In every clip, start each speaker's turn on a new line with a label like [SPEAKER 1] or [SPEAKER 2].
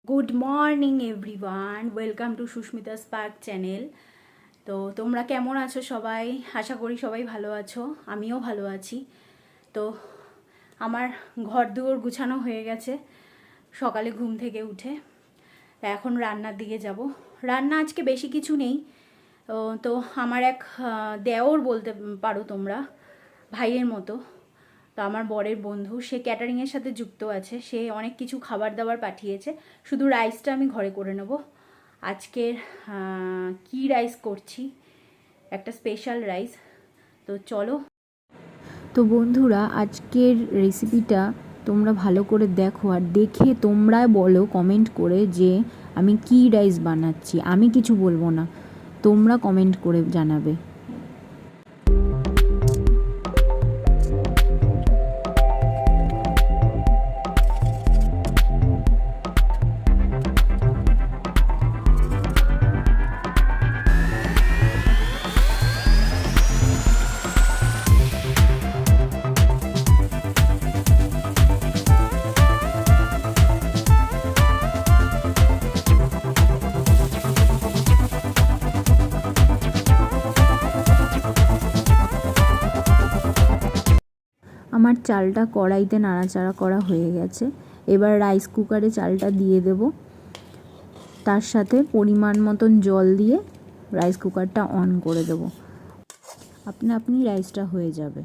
[SPEAKER 1] Good morning everyone, welcome to Susmita Spark channel. তো তোমরা কেমন আছো সবাই? আশা করি সবাই ভালো আছো, আমিও ভালো আছি। তো আমার ঘর দুয়ার গুছানো হয়ে গেছে সকালে ঘুম থেকে উঠে। এখন রান্নার দিকে যাব। রান্না আজকে বেশি কিছু নেই। তো আমার এক দেওর বলতে পারো তোমরা, ভাইয়ের মতো। তো আমার বরের বন্ধু, সে ক্যাটারিংয়ের সাথে যুক্ত আছে, সে অনেক কিছু খাবার দাবার পাঠিয়েছে। শুধু রাইসটা আমি ঘরে করে নেব। আজকের কি রাইস করছি, একটা স্পেশাল রাইস। তো চলো।
[SPEAKER 2] তো বন্ধুরা, আজকের রেসিপিটা তোমরা ভালো করে দেখো, আর দেখে তোমরা বলো কমেন্ট করে যে আমি কি রাইস বানাচ্ছি। আমি কিছু বলবো না, তোমরা কমেন্ট করে জানাবে। আমার চালটা কড়াইতে নাড়াচাড়া করা হয়ে গেছে। এবার রাইস কুকারে চালটা দিয়ে দেব, তার সাথে পরিমাণ মতন জল দিয়ে রাইস কুকারটা অন করে দেব। আপনা আপনি রাইসটা হয়ে যাবে।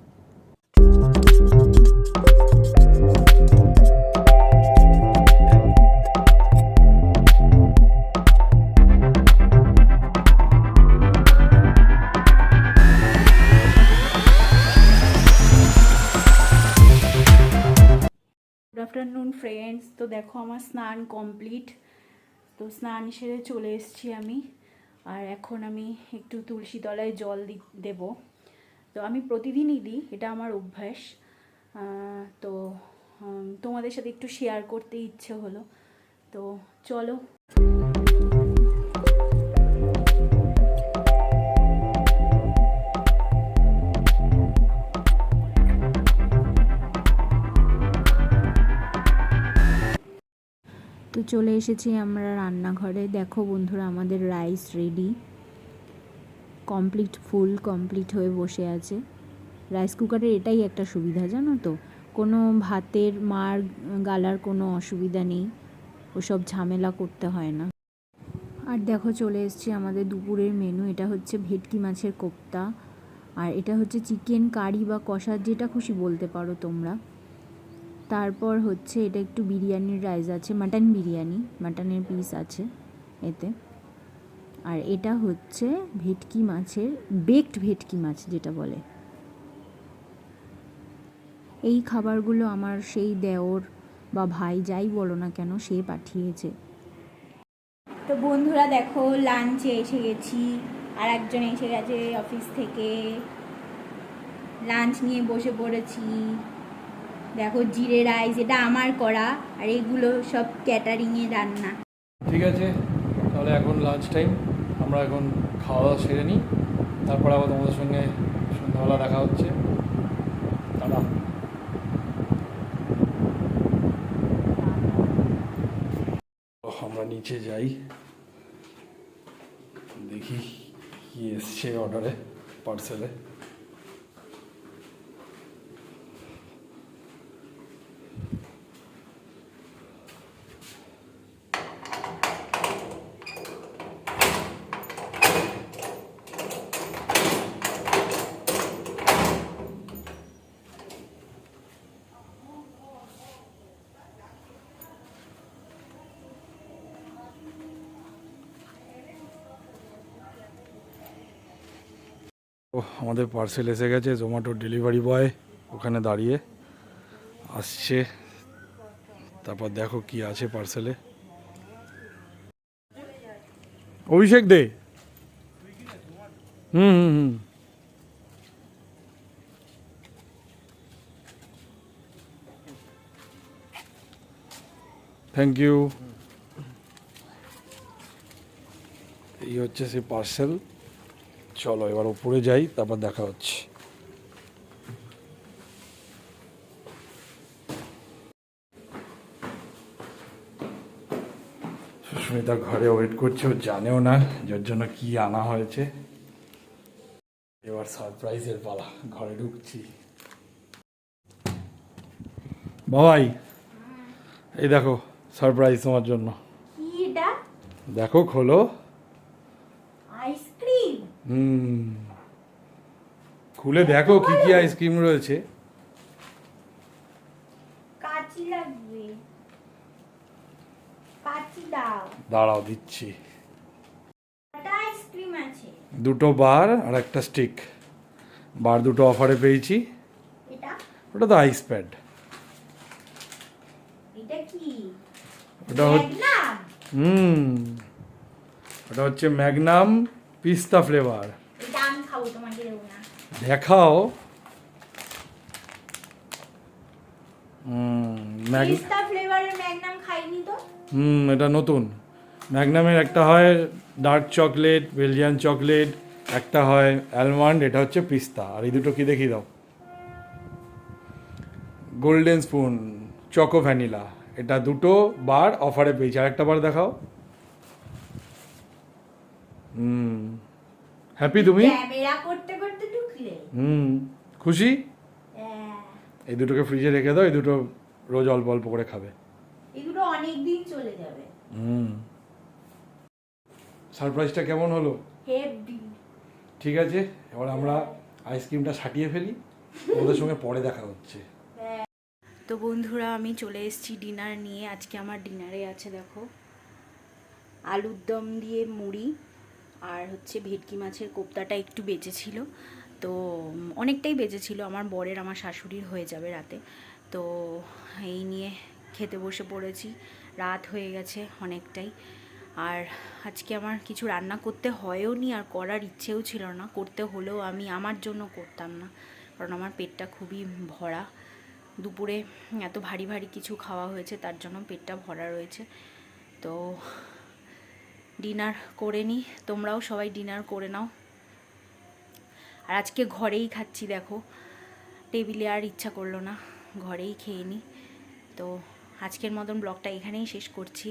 [SPEAKER 1] Good afternoon friends. তো দেখো আমার স্নান কমপ্লিট। তো স্নান সেরে চলে এসেছি আমি। আর এখন আমি একটু তুলসী তলায় জল দেব। তো আমি প্রতিদিনই দিই, এটা আমার অভ্যাস। তো তোমাদের সাথে একটু শেয়ার করতে ইচ্ছে হলো। তো চলো।
[SPEAKER 2] তো চলে এসেছি আমরা রান্নাঘরে। দেখো বন্ধুরা, আমাদের রাইস রেডি, ফুল কমপ্লিট হয়ে বসে আছে। রাইস কুকারের এটাই একটা সুবিধা, জানো তো, কোনো ভাতের মার গালার কোনো অসুবিধা নেই, ওসব ঝামেলা করতে হয় না। আর দেখো চলে এসেছি আমাদের দুপুরের মেনু। এটা হচ্ছে ভেটকি মাছের কোপ্তা, আর এটা হচ্ছে চিকেন কারি বা কষা, যেটা খুশি বলতে পারো তোমরা। তারপর হচ্ছে এটা একটু বিরিয়ানির রাইস আছে, মাটন বিরিয়ানি, মাটনের পিস আছে এতে। আর এটা হচ্ছে ভেটকি মাছের বেকড ভেটকি মাছ যেটা বলে। এই খাবারগুলো আমার সেই দেওর বা ভাই যাই বলো না কেন, সে পাঠিয়েছে।
[SPEAKER 1] তো বন্ধুরা দেখো, লাঞ্চে এসে গেছি। আর একজন এসে গেছে অফিস থেকে, লাঞ্চ নিয়ে বসে পড়েছি। দেখো জিরে রাইস, এটা আমার করা, আর এইগুলো সব ক্যাটারিংয়ের রান্না।
[SPEAKER 3] ঠিক আছে, তাহলে এখন লাঞ্চ টাইম, আমরা এখন খাওয়া দাওয়া সেরে নিই, তারপর আবার তোমাদের সঙ্গে সন্ধ্যাবেলা দেখা হচ্ছে। টাটা। আমরা নিচে যাই, দেখি কি এসছে অর্ডারে, পার্সেলে। আমাদের পার্সেল এসে গেছে, জোম্যাটোর ডেলিভারি বয় ওখানে দাঁড়িয়ে আসছে। তারপর দেখো কি আছে পার্সেলে। অভিষেক দে। হুম হুম হুম থ্যাংক ইউ। এই হচ্ছে সেই পার্সেল। চলো এবার উপরে যাই, তারপর দেখা হচ্ছে। সুস্মিতা ঘরে ওয়েট করছে, ও জানেও না যার জন্য কি আনা হয়েছে। এবার সারপ্রাইজের পালা, ঘরে ঢুকছি। বাবাই, এই দেখো সারপ্রাইজ তোমার জন্য।
[SPEAKER 1] কি এটা?
[SPEAKER 3] দেখো, খোলো।
[SPEAKER 1] আইসক্রিম?
[SPEAKER 3] খুলে দেখো কি কি আইসক্রিম রয়েছে।
[SPEAKER 1] কাঁচি লাগবে, কাঁচি দাও।
[SPEAKER 3] দাঁড়াও, দিচ্ছি।
[SPEAKER 1] একটা আইসক্রিম আছে।
[SPEAKER 3] দুটো বার আর একটা স্টিক। বার দুটো অফারে পেয়েছি।
[SPEAKER 1] এটা?
[SPEAKER 3] ওটা তো আইস প্যাড।
[SPEAKER 1] এটা কি?
[SPEAKER 3] ওটা হচ্ছে
[SPEAKER 1] ম্যাগনাম?
[SPEAKER 3] ওটা হচ্ছে ম্যাগনাম পিস্তা ফ্লেভার।
[SPEAKER 1] এটা আমি খাবো, তোমাকে দেবো না।
[SPEAKER 3] দেখাও।
[SPEAKER 1] পিস্তা ফ্লেভারের ম্যাগনাম খাইনি তো।
[SPEAKER 3] এটা নতুন। ম্যাগনামের একটা হয় ডার্ক চকলেট, বেলজিয়ান চকলেট, একটা হয় অ্যালমন্ড, এটা হচ্ছে পিস্তা। আর এই দুটো কি দেখি দাও। গোল্ডেন স্পুন চকো ভ্যানিলা, এটা দুটো বার অফারে পেয়েছি। আর একটা বার দেখাও। হ্যাপি তুমি?
[SPEAKER 1] ক্যামেরা করতে করতে ঢুকলে।
[SPEAKER 3] খুশি?
[SPEAKER 1] হ্যাঁ।
[SPEAKER 3] এই দুটোকে ফ্রিজে রেখে দাও, এই দুটো রোজ অল্প অল্প করে খাবে।
[SPEAKER 1] এগুলো অনেক দিন চলে যাবে।
[SPEAKER 3] সারপ্রাইজটা কেমন হলো?
[SPEAKER 1] হেভি।
[SPEAKER 3] ঠিক আছে, এবার আমরা আইসক্রিমটা সাটিয়ে ফেলি। ওদের সঙ্গে পরে দেখা হচ্ছে।
[SPEAKER 1] তো বন্ধুরা, আমি চলে এসেছি ডিনার নিয়ে। আজকে আমার ডিনারে আছে দেখো, আলুর দম দিয়ে মুড়ি, আর হচ্ছে ভেটকি মাছের কোপ্তাটা একটু বেঁচেছিল, তো অনেকটাই বেঁচেছিল। আমার বরের, আমার শাশুড়ির হয়ে যাবে রাতে। তো এই নিয়ে খেতে বসে পড়েছি। রাত হয়ে গেছে অনেকটাই। আর আজকে আমার কিছু রান্না করতে হয়ও নি, আর করার ইচ্ছেও ছিল না। করতে হলেও আমি আমার জন্য করতাম না, কারণ আমার পেটটা খুবই ভরা। দুপুরে এত ভারী ভারী কিছু খাওয়া হয়েছে, তার জন্য পেটটা ভরা রয়েছে। তো ডিনার করে নিই, তোমরাও সবাই ডিনার করে নাও। আর আজকে ঘরেই খাচ্ছি দেখো, টেবিলে আর ইচ্ছা করলো না, ঘরেই খেয়ে নিই। তো আজকের মতন ব্লগটা এখানেই শেষ করছি।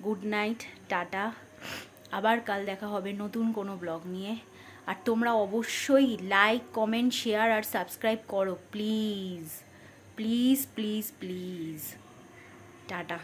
[SPEAKER 1] Good night, tata. আবার কাল দেখা হবে নতুন কোনো ব্লগ নিয়ে। আর তোমরা অবশ্যই লাইক, কমেন্ট, শেয়ার আর সাবস্ক্রাইব করো please please please please. Tata.